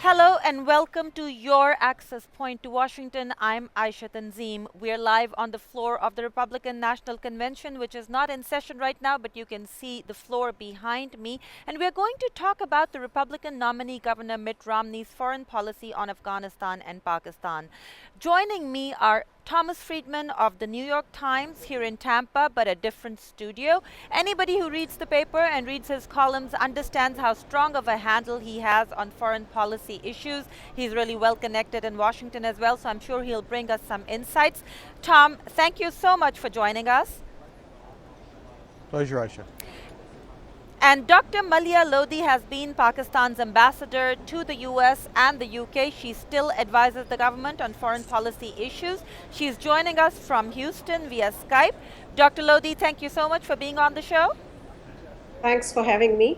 Hello and welcome to your access point to Washington. I'm Aisha Tanzim. We're live on the floor of the Republican National Convention, which is not in session right now, but you can see the floor behind me. And we're going to talk about the Republican nominee Governor Mitt Romney's foreign policy on Afghanistan and Pakistan. Joining me are Thomas Friedman of the New York Times here in Tampa, but a different studio. Anybody who reads the paper and reads his columns understands how strong of a handle he has on foreign policy issues. He's really well connected in Washington as well, so I'm sure he'll bring us some insights. Tom, thank you so much for joining us. Pleasure, Aisha. And Dr. Malia Lodhi has been Pakistan's ambassador to the US and the UK. She still advises the government on foreign policy issues. She's joining us from Houston via Skype. Dr. Lodhi, thank you so much for being on the show. Thanks for having me.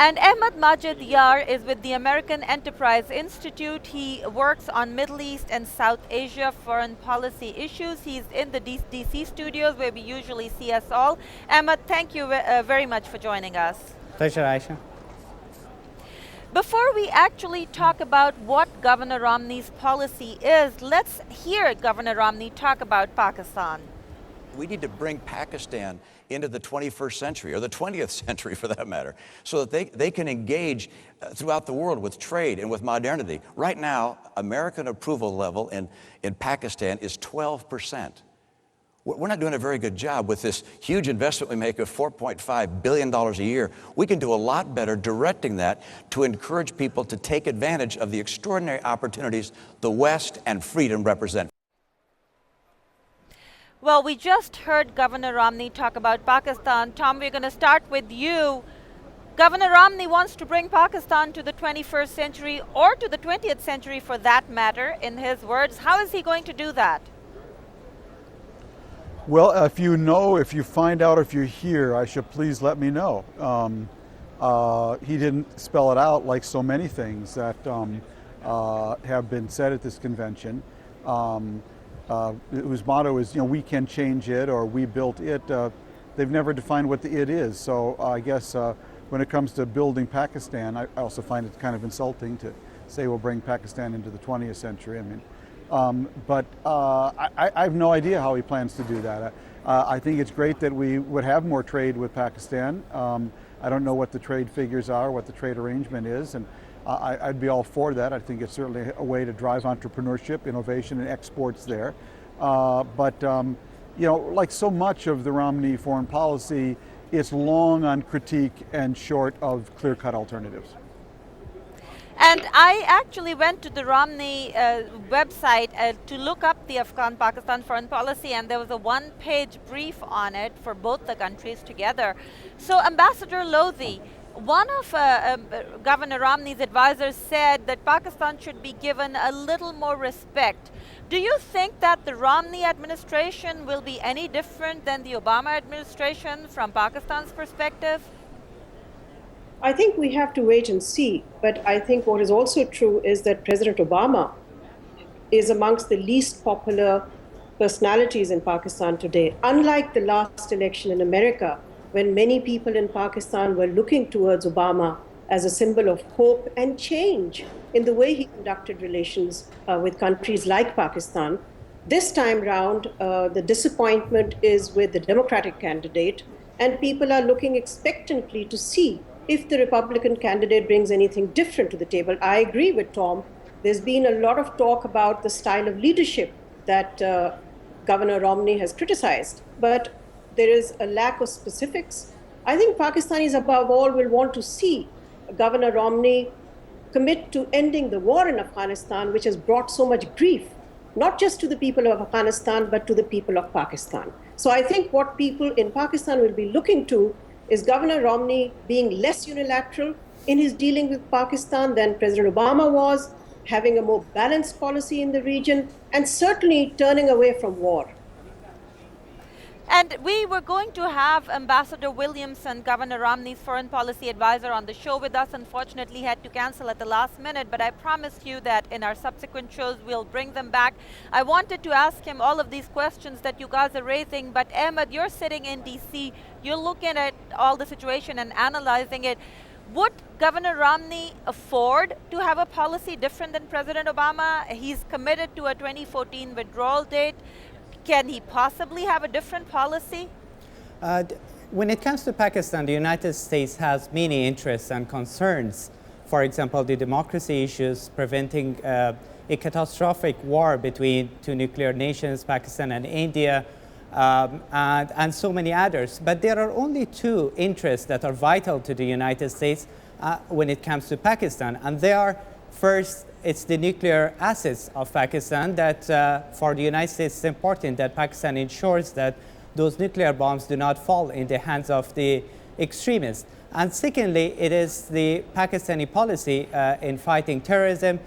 And Ahmad Majid Yar is with the American Enterprise Institute. He works on Middle East and South Asia foreign policy issues. He's in the DC studios where we usually see us all. Ahmad, thank you very much for joining us. Pleasure, Aisha. Before we actually talk about what Governor Romney's policy is, let's hear Governor Romney talk about Pakistan. We need to bring Pakistan into the 21st century, or the 20th century for that matter, so that they can engage throughout the world with trade and with modernity. Right now, American approval level in Pakistan is 12%. We're not doing a very good job with this huge investment we make of $4.5 billion a year. We can do a lot better directing that to encourage people to take advantage of the extraordinary opportunities the West and freedom represent. Well, we just heard Governor Romney talk about Pakistan. Tom, we're going to start with you. Governor Romney wants to bring Pakistan to the 21st century, or to the 20th century for that matter, in his words. How is he going to do that? Well, if you find out, if you're here, Aisha, please let me know. He didn't spell it out like so many things that have been said at this convention. Whose motto is, we can change it, or we built it. They've never defined what the it is. So I guess when it comes to building Pakistan, I also find it kind of insulting to say we'll bring Pakistan into the 20th century. But I have no idea how he plans to do that. I think it's great that we would have more trade with Pakistan. I don't know what the trade figures are, what the trade arrangement is, and I'd be all for that. I think it's certainly a way to drive entrepreneurship, innovation, and exports there. But like so much of the Romney foreign policy, it's long on critique and short of clear-cut alternatives. And I actually went to the Romney website to look up the Afghan-Pakistan foreign policy, and there was a one-page brief on it for both the countries together. So, Ambassador Lodhi, one of Governor Romney's advisors said that Pakistan should be given a little more respect. Do you think that the Romney administration will be any different than the Obama administration from Pakistan's perspective? I think we have to wait and see. But I think what is also true is that President Obama is amongst the least popular personalities in Pakistan today. Unlike the last election in America, when many people in Pakistan were looking towards Obama as a symbol of hope and change in the way he conducted relations with countries like Pakistan. This time round, the disappointment is with the Democratic candidate, and people are looking expectantly to see if the Republican candidate brings anything different to the table. I agree with Tom. There's been a lot of talk about the style of leadership that Governor Romney has criticized, but there is a lack of specifics. I think Pakistanis above all will want to see Governor Romney commit to ending the war in Afghanistan, which has brought so much grief, not just to the people of Afghanistan, but to the people of Pakistan. So I think what people in Pakistan will be looking to is Governor Romney being less unilateral in his dealing with Pakistan than President Obama was, having a more balanced policy in the region, and certainly turning away from war. And we were going to have Ambassador Williamson, Governor Romney's foreign policy advisor, on the show with us. Unfortunately, he had to cancel at the last minute, but I promised you that in our subsequent shows, we'll bring them back. I wanted to ask him all of these questions that you guys are raising, but Ahmad, you're sitting in DC, you're looking at all the situation and analyzing it. Would Governor Romney afford to have a policy different than President Obama? He's committed to a 2014 withdrawal date. Can he possibly have a different policy? When it comes to Pakistan, the United States has many interests and concerns. For example, the democracy issues, preventing a catastrophic war between two nuclear nations, Pakistan and India, and so many others. But there are only two interests that are vital to the United States when it comes to Pakistan. And they are, first, it's the nuclear assets of Pakistan that for the United States it's important that Pakistan ensures that those nuclear bombs do not fall in the hands of the extremists. And secondly, it is the Pakistani policy in fighting terrorism,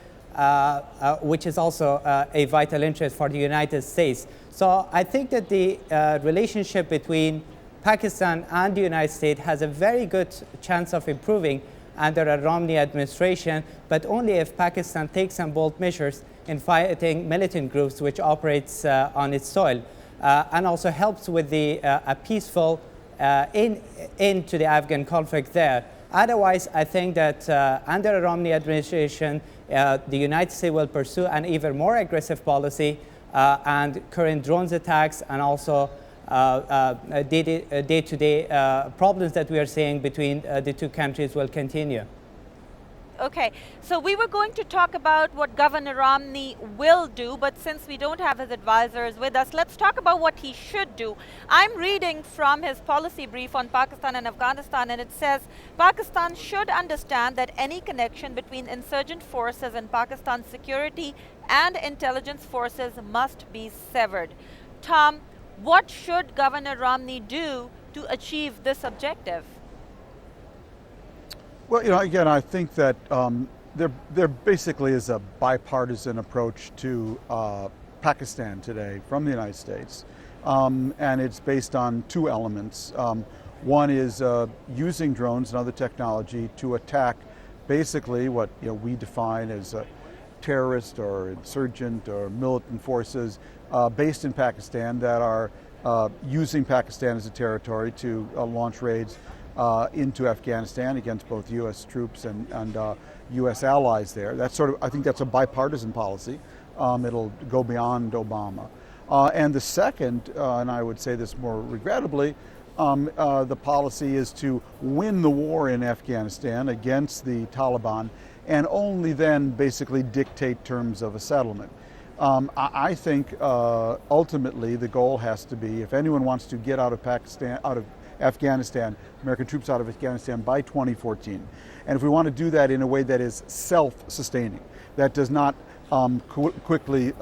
which is also a vital interest for the United States. So I think that the relationship between Pakistan and the United States has a very good chance of improving under a Romney administration, but only if Pakistan takes some bold measures in fighting militant groups which operates on its soil, and also helps with the a peaceful end to the Afghan conflict there. Otherwise, I think that under a Romney administration, the United States will pursue an even more aggressive policy, and current drones attacks and also day-to-day problems that we are seeing between the two countries will continue. Okay, so we were going to talk about what Governor Romney will do, but since we don't have his advisors with us, let's talk about what he should do. I'm reading from his policy brief on Pakistan and Afghanistan, and it says Pakistan should understand that any connection between insurgent forces and Pakistan's security and intelligence forces must be severed. Tom, what should Governor Romney do to achieve this objective? Well, again, I think that there basically is a bipartisan approach to Pakistan today from the United States, and it's based on two elements. One is using drones and other technology to attack basically what we define as terrorist or insurgent or militant forces based in Pakistan that are using Pakistan as a territory to launch raids into Afghanistan against both U.S. troops and U.S. allies there. That's I think that's a bipartisan policy. It'll go beyond Obama. And the second, and I would say this more regrettably, the policy is to win the war in Afghanistan against the Taliban and only then basically dictate terms of a settlement. I think ultimately the goal has to be, if anyone wants to get out of Afghanistan, American troops out of Afghanistan by 2014. And if we want to do that in a way that is self-sustaining, that does not quickly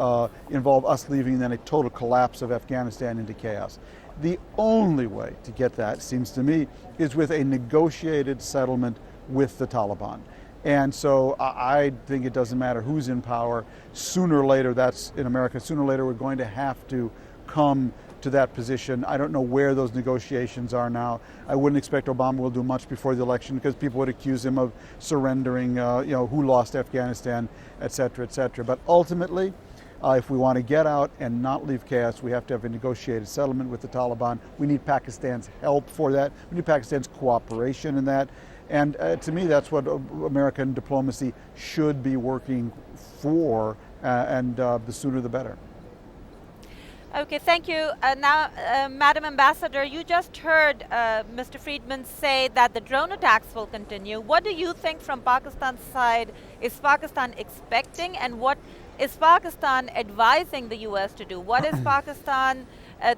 involve us leaving then a total collapse of Afghanistan into chaos. The only way to get that, seems to me, is with a negotiated settlement with the Taliban. And so I think it doesn't matter who's in power. Sooner or later, that's in America, sooner or later we're going to have to come to that position. I don't know where those negotiations are now. I wouldn't expect Obama will do much before the election because people would accuse him of surrendering, who lost Afghanistan, et cetera, et cetera. But ultimately, if we want to get out and not leave chaos, we have to have a negotiated settlement with the Taliban. We need Pakistan's help for that. We need Pakistan's cooperation in that. And to me, that's what American diplomacy should be working for, and the sooner the better. Okay, thank you. Now, Madam Ambassador, you just heard Mr. Friedman say that the drone attacks will continue. What do you think from Pakistan's side? Is Pakistan expecting, and what is Pakistan advising the U.S. to do? What is Pakistan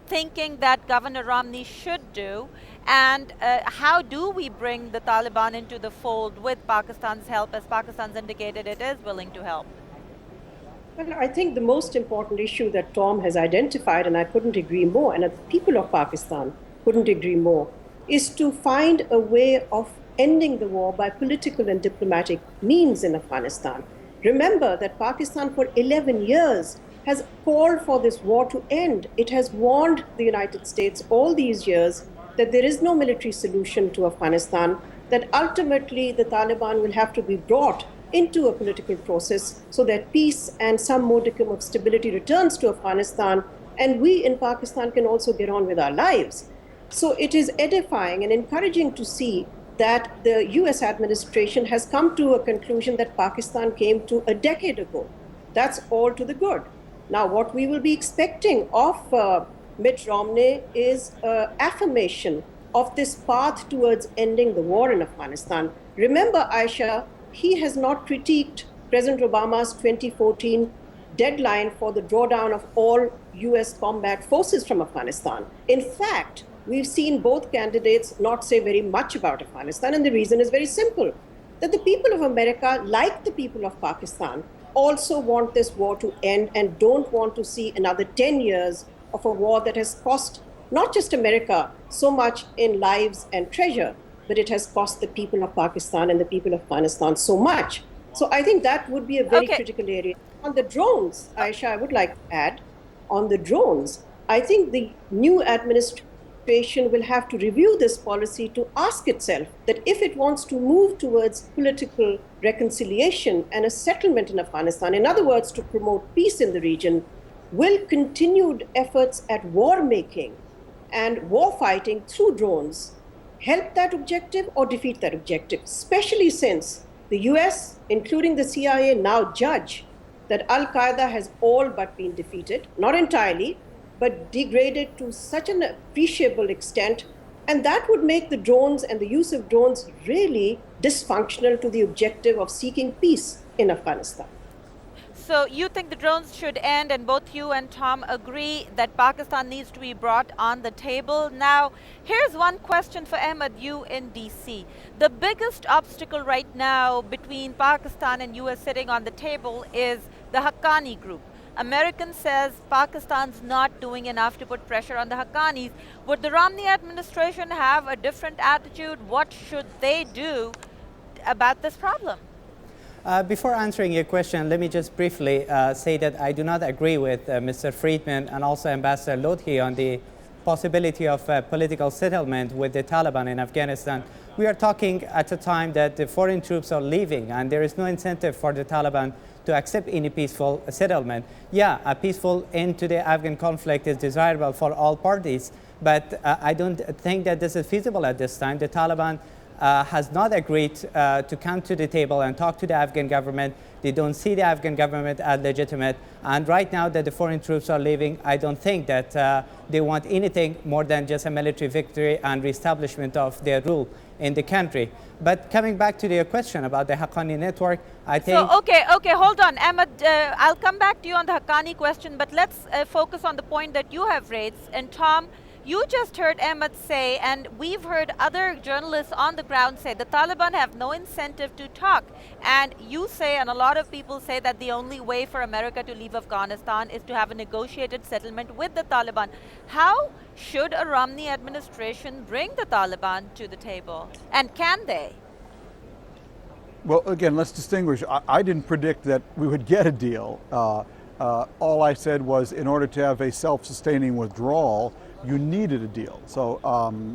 thinking that Governor Romney should do? And how do we bring the Taliban into the fold with Pakistan's help, as Pakistan's indicated it is willing to help? Well, I think the most important issue that Tom has identified, and I couldn't agree more, and the people of Pakistan couldn't agree more, is to find a way of ending the war by political and diplomatic means in Afghanistan. Remember that Pakistan for 11 years has called for this war to end. It has warned the United States all these years that there is no military solution to Afghanistan, that ultimately the Taliban will have to be brought into a political process so that peace and some modicum of stability returns to Afghanistan, and we in Pakistan can also get on with our lives. So it is edifying and encouraging to see that the US administration has come to a conclusion that Pakistan came to a decade ago. That's all to the good. Now, what we will be expecting of Mitt Romney is affirmation of this path towards ending the war in Afghanistan. Remember, Aisha, he has not critiqued President Obama's 2014 deadline for the drawdown of all US combat forces from Afghanistan. In fact, we've seen both candidates not say very much about Afghanistan, and the reason is very simple, that the people of America, like the people of Pakistan, also want this war to end and don't want to see another 10 years of a war that has cost not just America so much in lives and treasure, but it has cost the people of Pakistan and the people of Afghanistan so much. So I think that would be a very critical area. On the drones, Aisha, I would like to add, on the drones, I think the new administration will have to review this policy to ask itself that if it wants to move towards political reconciliation and a settlement in Afghanistan, in other words, to promote peace in the region, will continued efforts at war making and war fighting through drones help that objective or defeat that objective, especially since the US, including the CIA, now judge that Al-Qaeda has all but been defeated, not entirely, but degraded to such an appreciable extent. And that would make the drones and the use of drones really dysfunctional to the objective of seeking peace in Afghanistan. So you think the drones should end, and both you and Tom agree that Pakistan needs to be brought on the table. Now, here's one question for Ahmed, you in DC. The biggest obstacle right now between Pakistan and US sitting on the table is the Haqqani group. American says Pakistan's not doing enough to put pressure on the Haqqanis. Would the Romney administration have a different attitude? What should they do about this problem? Before answering your question, let me just briefly say that I do not agree with Mr. Friedman and also Ambassador Lodhi on the possibility of political settlement with the Taliban in Afghanistan. We are talking at a time that the foreign troops are leaving and there is no incentive for the Taliban to accept any peaceful settlement. Yeah, a peaceful end to the Afghan conflict is desirable for all parties, but I don't think that this is feasible at this time. The Taliban has not agreed to come to the table and talk to the Afghan government. They don't see the Afghan government as legitimate. And right now that the foreign troops are leaving, I don't think that they want anything more than just a military victory and reestablishment of their rule in the country. But coming back to your question about the Haqqani network, I think... So, okay, hold on. Ahmed, I'll come back to you on the Haqqani question, but let's focus on the point that you have raised. And Tom, you just heard Ahmed say, and we've heard other journalists on the ground say, the Taliban have no incentive to talk. And you say, and a lot of people say, that the only way for America to leave Afghanistan is to have a negotiated settlement with the Taliban. How should a Romney administration bring the Taliban to the table? And can they? Well, again, let's distinguish. I didn't predict that we would get a deal. All I said was in order to have a self-sustaining withdrawal, you needed a deal. So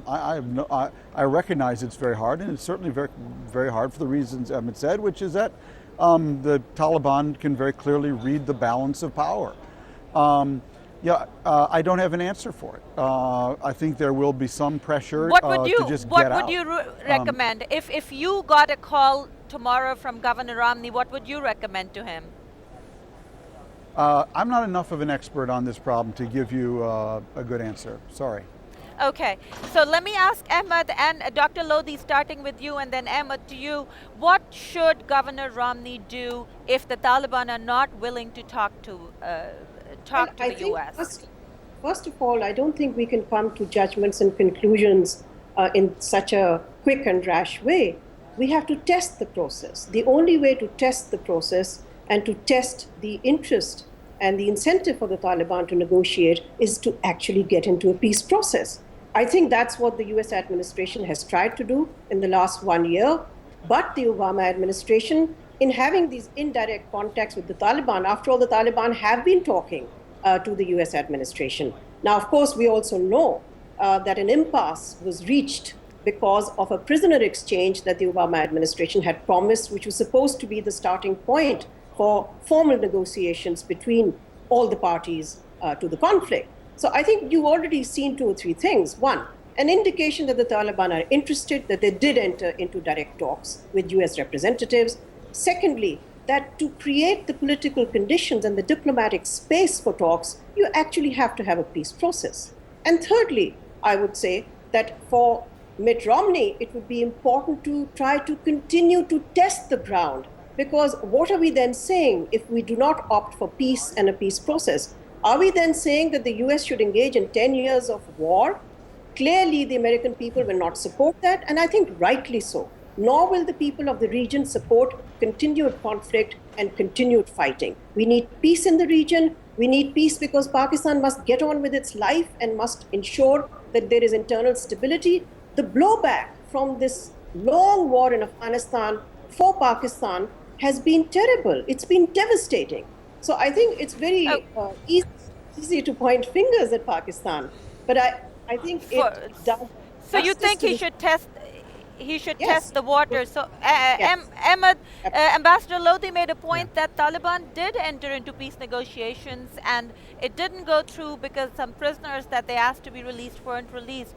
I recognize it's very hard, and it's certainly very, very hard for the reasons Ahmed said, which is that the Taliban can very clearly read the balance of power. I don't have an answer for it. I think there will be some pressure to just get out. What would you recommend? If you got a call tomorrow from Governor Romney, what would you recommend to him? I'm not enough of an expert on this problem to give you a good answer. Sorry. Okay, so let me ask Ahmed and Dr. Lodhi, starting with you, and then Ahmed to you. What should Governor Romney do if the Taliban are not willing to talk to the U.S.? First of all, I don't think we can come to judgments and conclusions in such a quick and rash way. We have to test the process. The only way to test the process and to test the interest and the incentive for the Taliban to negotiate is to actually get into a peace process. I think that's what the US administration has tried to do in the last 1 year. But the Obama administration, in having these indirect contacts with the Taliban, after all, the Taliban have been talking to the US administration. Now, of course, we also know that an impasse was reached because of a prisoner exchange that the Obama administration had promised, which was supposed to be the starting point for formal negotiations between all the parties to the conflict. So I think you've already seen 2 or 3 things. One, an indication that the Taliban are interested, that they did enter into direct talks with US representatives. Secondly, that to create the political conditions and the diplomatic space for talks, you actually have to have a peace process. And thirdly, I would say that for Mitt Romney, it would be important to try to continue to test the ground, because what are we then saying if we do not opt for peace and a peace process? Are we then saying that the US should engage in 10 years of war? Clearly, the American people will not support that, and I think rightly so. Nor will the people of the region support continued conflict and continued fighting. We need peace in the region. We need peace because Pakistan must get on with its life and must ensure that there is internal stability. The blowback from this long war in Afghanistan for Pakistan has been terrible. It's been devastating. So I think it's very easy to point fingers at Pakistan, but I think it does. So you think he should test? He should Yes. test the water. So, Yes. Ahmed, Ambassador Lodi made a point that Taliban did enter into peace negotiations, and it didn't go through because some prisoners that they asked to be released weren't released.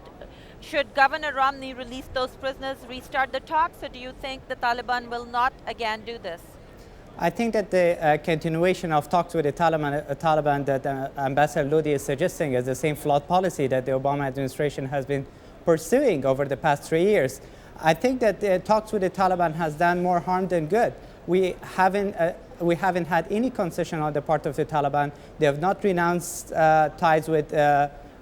Should Governor Romney release those prisoners, restart the talks, or do you think the Taliban will not again do this? I think that the continuation of talks with the Taliban that Ambassador Lodi is suggesting is the same flawed policy that the Obama administration has been pursuing over the past 3 years. I think that the talks with the Taliban has done more harm than good. We haven't had any concession on the part of the Taliban. They have not renounced ties with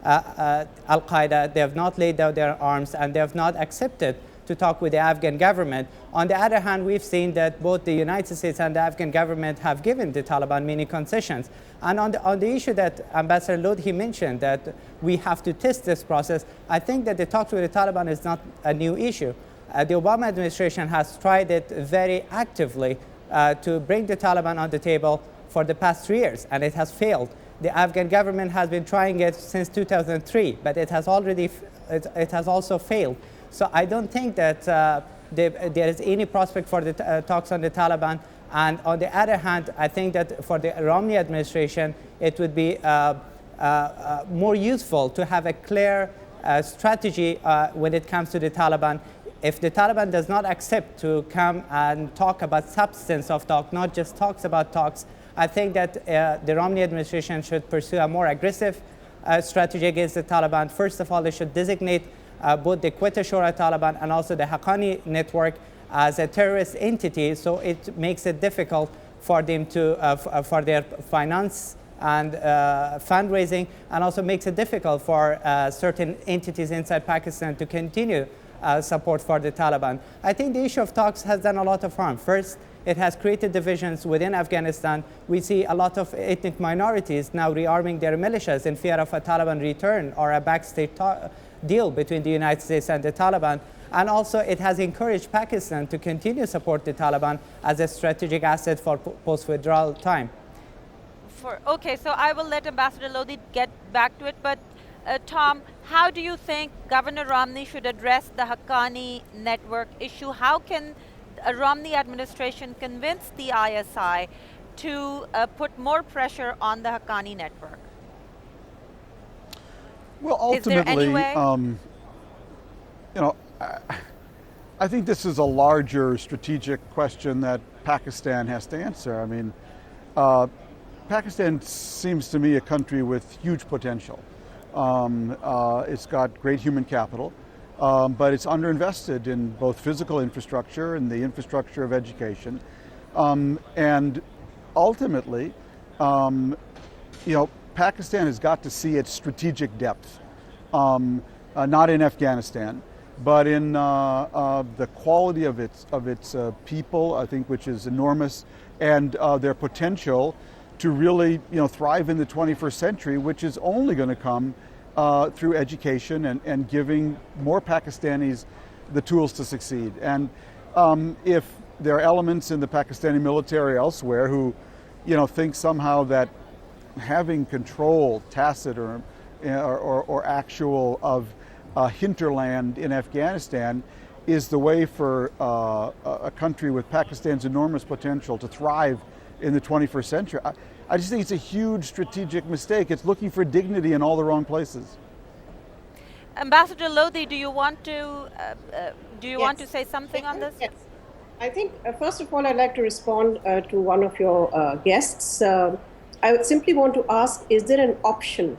Al-Qaeda. They have not laid down their arms, and they have not accepted to talk with the Afghan government. On the other hand, we've seen that both the United States and the Afghan government have given the Taliban many concessions. And on the issue that Ambassador Lodhi mentioned, that we have to test this process, I think that the talks with the Taliban is not a new issue. The Obama administration has tried it very actively to bring the Taliban on the table for the past 3 years, and it has failed. The Afghan government has been trying it since 2003, but it has also failed. So I don't think that there is any prospect for the talks on the Taliban. And on the other hand, I think that for the Romney administration, it would be more useful to have a clear strategy when it comes to the Taliban. If the Taliban does not accept to come and talk about substance of talk, not just talks about talks, I think that the Romney administration should pursue a more aggressive strategy against the Taliban. First of all, they should designate both the Quetta Shura Taliban and also the Haqqani network as a terrorist entity, so it makes it difficult for them to for their finance and fundraising, and also makes it difficult for certain entities inside Pakistan to continue support for the Taliban. I think the issue of talks has done a lot of harm. First, it has created divisions within Afghanistan. We see a lot of ethnic minorities now rearming their militias in fear of a Taliban return or a backstage deal between the United States and the Taliban. And also it has encouraged Pakistan to continue to support the Taliban as a strategic asset for post-withdrawal time. Okay, so I will let Ambassador Lodi get back to it, but Tom, how do you think Governor Romney should address the Haqqani network issue? How can a Romney administration convince the ISI to put more pressure on the Haqqani network? Well, ultimately, you know, I think this is a larger strategic question that Pakistan has to answer. I mean, Pakistan seems to me a country with huge potential. It's got great human capital, but it's underinvested in both physical infrastructure and the infrastructure of education. And ultimately, Pakistan has got to see its strategic depth, not in Afghanistan, but in the quality of its people, I think, which is enormous, and their potential to really thrive in the 21st century, which is only going to come through education and giving more Pakistanis the tools to succeed. And if there are elements in the Pakistani military elsewhere who think somehow that having control, tacit or actual, of hinterland in Afghanistan is the way for a country with Pakistan's enormous potential to thrive in the 21st century, I just think it's a huge strategic mistake. It's looking for dignity in all the wrong places. Ambassador Lodi, do you want to Yes. say something on this? Yes. I think, first of all, I'd like to respond to one of your guests. I would simply want to ask, is there an option?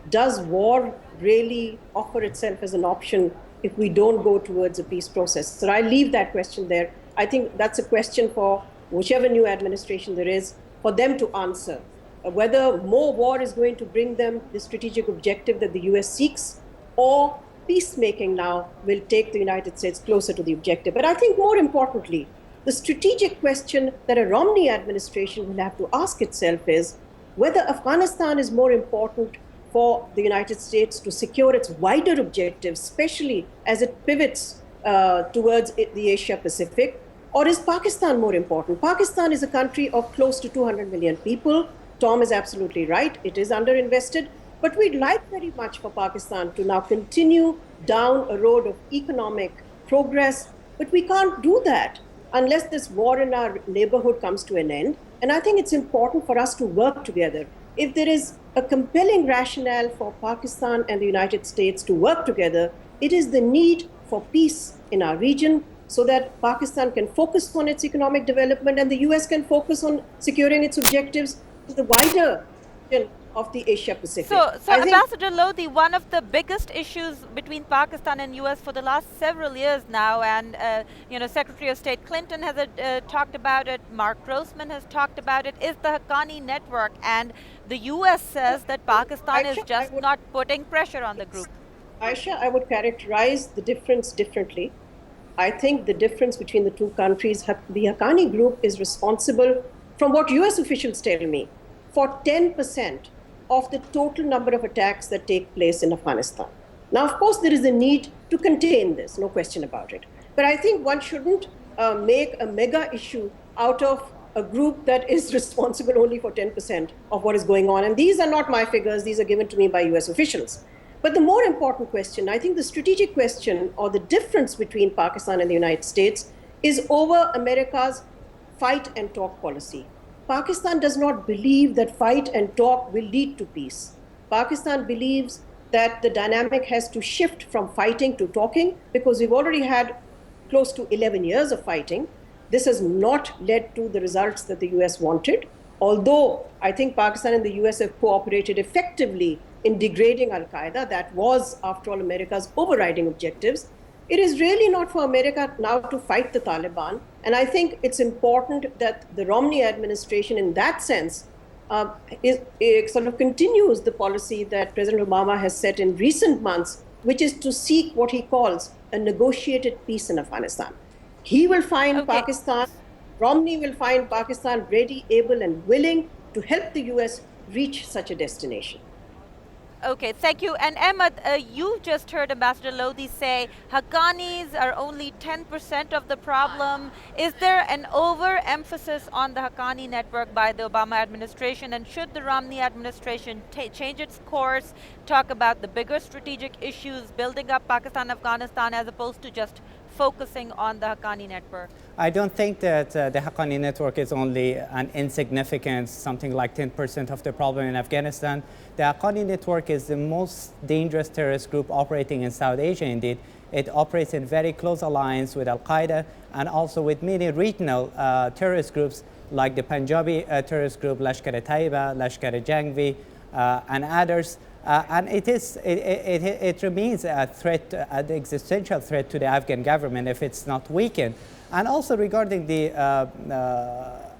Does war really offer itself as an option if we don't go towards a peace process? So I leave that question there. I think that's a question for whichever new administration there is, for them to answer. Whether more war is going to bring them the strategic objective that the US seeks, or peacemaking now will take the United States closer to the objective. But I think more importantly, the strategic question that a Romney administration will have to ask itself is whether Afghanistan is more important for the United States to secure its wider objectives, especially as it pivots towards the Asia Pacific, or is Pakistan more important? Pakistan is a country of close to 200 million people. Tom is absolutely right. It is underinvested. But we'd like very much for Pakistan to now continue down a road of economic progress. But we can't do that unless this war in our neighborhood comes to an end. And I think it's important for us to work together. If there is a compelling rationale for Pakistan and the United States to work together, it is the need for peace in our region so that Pakistan can focus on its economic development and the US can focus on securing its objectives to the wider region of the Asia Pacific. So Ambassador Lodi, one of the biggest issues between Pakistan and US for the last several years now, and Secretary of State Clinton has talked about it, Mark Grossman has talked about it, is the Haqqani network, and the US says that Pakistan is just not putting pressure on the group. Aisha, I would characterize the difference differently. I think the difference between the two countries, the Haqqani group is responsible, from what US officials tell me, for 10% of the total number of attacks that take place in Afghanistan. Now, of course, there is a need to contain this, no question about it. But I think one shouldn't make a mega issue out of a group that is responsible only for 10% of what is going on. And these are not my figures, these are given to me by US officials. But the more important question, I think the strategic question or the difference between Pakistan and the United States is over America's fight and talk policy. Pakistan does not believe that fight and talk will lead to peace. Pakistan believes that the dynamic has to shift from fighting to talking because we've already had close to 11 years of fighting. This has not led to the results that the US wanted, although I think Pakistan and the US have cooperated effectively in degrading Al-Qaeda. That was, after all, America's overriding objectives. It is really not for America now to fight the Taliban. And I think it's important that the Romney administration, in that sense, sort of continues the policy that President Obama has set in recent months, which is to seek what he calls a negotiated peace in Afghanistan. He will find Pakistan, Romney will find Pakistan ready, able, and willing to help the US reach such a destination. Okay, thank you. And Ahmed, you just heard Ambassador Lodi say Haqqanis are only 10% of the problem. Is there an overemphasis on the Haqqani network by the Obama administration? And should the Romney administration change its course, talk about the bigger strategic issues, building up Pakistan, Afghanistan, as opposed to just focusing on the Haqqani network? I don't think that the Haqqani network is only an insignificant, something like 10% of the problem in Afghanistan. The Haqqani network is the most dangerous terrorist group operating in South Asia indeed. It operates in very close alliance with Al-Qaeda and also with many regional terrorist groups like the Punjabi terrorist group Lashkar-e-Taiba, Lashkar-e-Jhangvi, and others. And it remains a threat, an existential threat to the Afghan government if it's not weakened. And also regarding the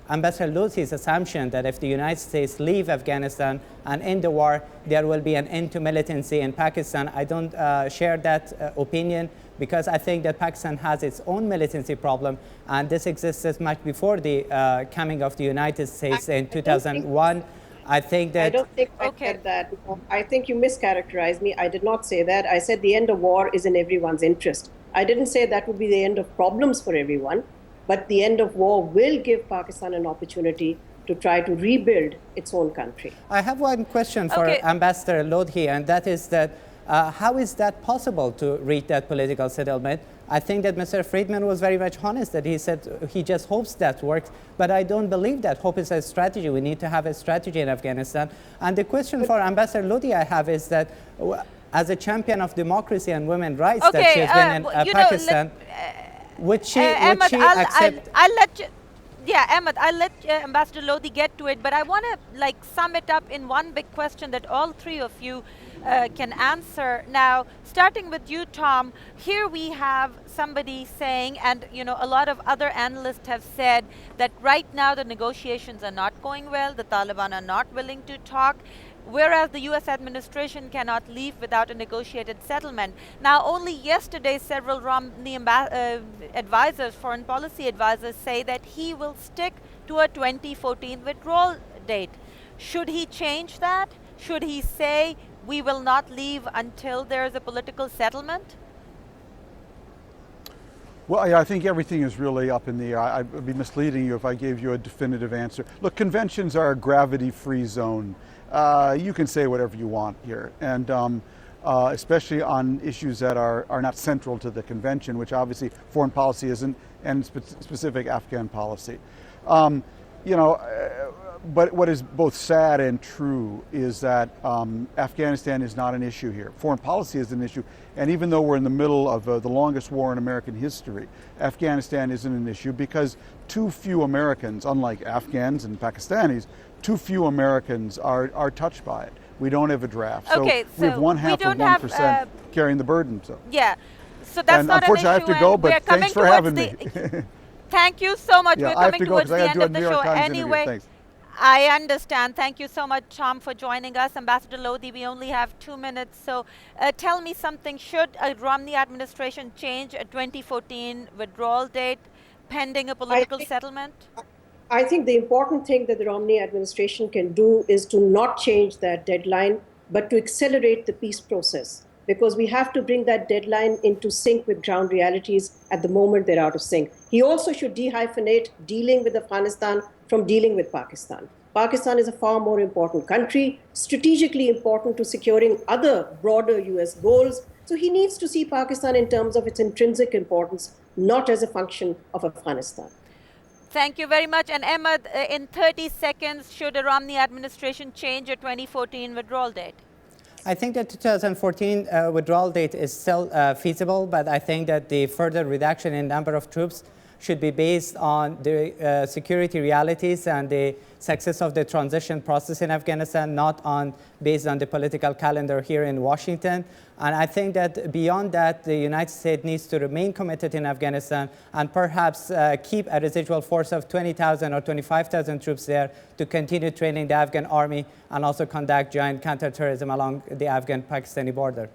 Ambassador Lodi's assumption that if the United States leave Afghanistan and end the war, there will be an end to militancy in Pakistan. I don't share that opinion because I think that Pakistan has its own militancy problem, and this existed much before the coming of the United States in 2001. I think that... I don't think I said that. I think you mischaracterized me. I did not say that. I said the end of war is in everyone's interest. I didn't say that would be the end of problems for everyone, but the end of war will give Pakistan an opportunity to try to rebuild its own country. I have one question for Ambassador Lodi, and that is that how is that possible to reach that political settlement? I think that Mr. Friedman was very much honest that he said he just hopes that works, but I don't believe that. Hope is a strategy. We need to have a strategy in Afghanistan. And the question for Ambassador Lodi I have is that as a champion of democracy and women's rights that Okay, she has been in Pakistan, would she Ahmed, accept? I'll let you. Yeah, Ahmed, I'll let Ambassador Lodi get to it, but I want to sum it up in one big question that all three of you can answer. Now, starting with you, Tom, here we have somebody saying, and a lot of other analysts have said that right now the negotiations are not going well, the Taliban are not willing to talk, whereas the US administration cannot leave without a negotiated settlement. Now, only yesterday, several Romney advisors, foreign policy advisors, say that he will stick to a 2014 withdrawal date. Should he change that? Should he say, we will not leave until there is a political settlement? Well, I think everything is really up in the air. I'd be misleading you if I gave you a definitive answer. Look, conventions are a gravity-free zone. You can say whatever you want here, and especially on issues that are not central to the convention, which obviously foreign policy isn't, and specific Afghan policy. But what is both sad and true is that Afghanistan is not an issue here. Foreign policy is an issue, and even though we're in the middle of the longest war in American history, Afghanistan isn't an issue because too few Americans, unlike Afghans and Pakistanis, too few Americans are touched by it. We don't have a draft, Okay, so we have so one we half of don't 1% have, carrying the burden. So. Yeah, so that's And not an issue. unfortunately, I have to go, and but we're coming thanks for towards having me. Thank you so much. Yeah, We're I have coming to go towards 'cause I the gotta end do a of the New York show Times interview. anyway. Thanks. I understand. Thank you so much, Tom, for joining us. Ambassador Lodi, we only have 2 minutes. So tell me something. Should a Romney administration change a 2014 withdrawal date pending a political settlement? I think the important thing that the Romney administration can do is to not change that deadline, but to accelerate the peace process, because we have to bring that deadline into sync with ground realities. At the moment, they're out of sync. He also should dehyphenate dealing with Afghanistan from dealing with Pakistan. Pakistan is a far more important country, strategically important to securing other broader US goals. So he needs to see Pakistan in terms of its intrinsic importance, not as a function of Afghanistan. Thank you very much. And Ahmed, in 30 seconds, should a Romney administration change a 2014 withdrawal date? I think the 2014 withdrawal date is still feasible, but I think that the further reduction in number of troops should be based on the security realities and the success of the transition process in Afghanistan, not based on the political calendar here in Washington. And I think that beyond that, the United States needs to remain committed in Afghanistan and perhaps keep a residual force of 20,000 or 25,000 troops there to continue training the Afghan army and also conduct joint counterterrorism along the Afghan-Pakistani border.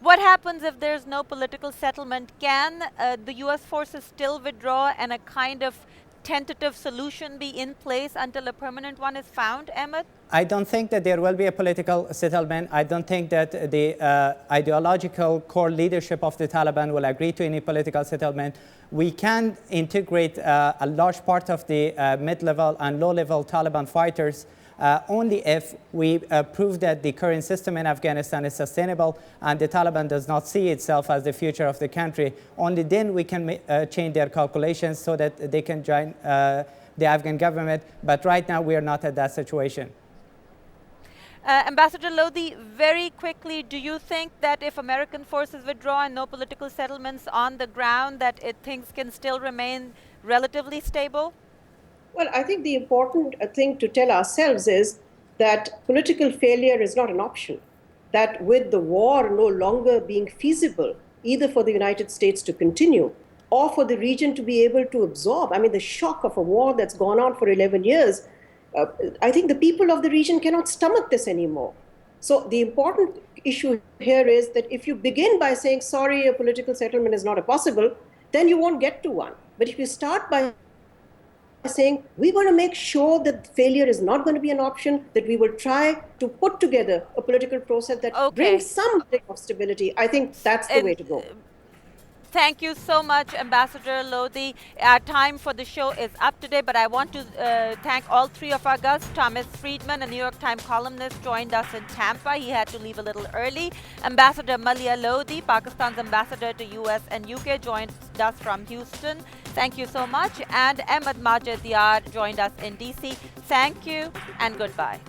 What happens if there's no political settlement? Can the US forces still withdraw and a kind of tentative solution be in place until a permanent one is found, Ahmed? I don't think that there will be a political settlement. I don't think that the ideological core leadership of the Taliban will agree to any political settlement. We can integrate a large part of the mid-level and low-level Taliban fighters only if we prove that the current system in Afghanistan is sustainable and the Taliban does not see itself as the future of the country. Only then we can change their calculations so that they can join the Afghan government. But right now, we are not at that situation. Ambassador Lodi, very quickly, do you think that if American forces withdraw and no political settlements on the ground, that things can still remain relatively stable? Well, I think the important thing to tell ourselves is that political failure is not an option. That with the war no longer being feasible, either for the United States to continue or for the region to be able to absorb, I mean, the shock of a war that's gone on for 11 years, I think the people of the region cannot stomach this anymore. So the important issue here is that if you begin by saying, sorry, a political settlement is not possible, then you won't get to one. But if you start by saying, we're going to make sure that failure is not going to be an option, that we will try to put together a political process that brings some degree of stability, I think that's the way to go. Thank you so much, Ambassador Lodi. Our time for the show is up today, but I want to thank all three of our guests. Thomas Friedman, a New York Times columnist, joined us in Tampa. He had to leave a little early. Ambassador Malia Lodi, Pakistan's ambassador to US and UK, joined us from Houston. Thank you so much. And Ahmed Majid Diyar joined us in DC. Thank you and goodbye.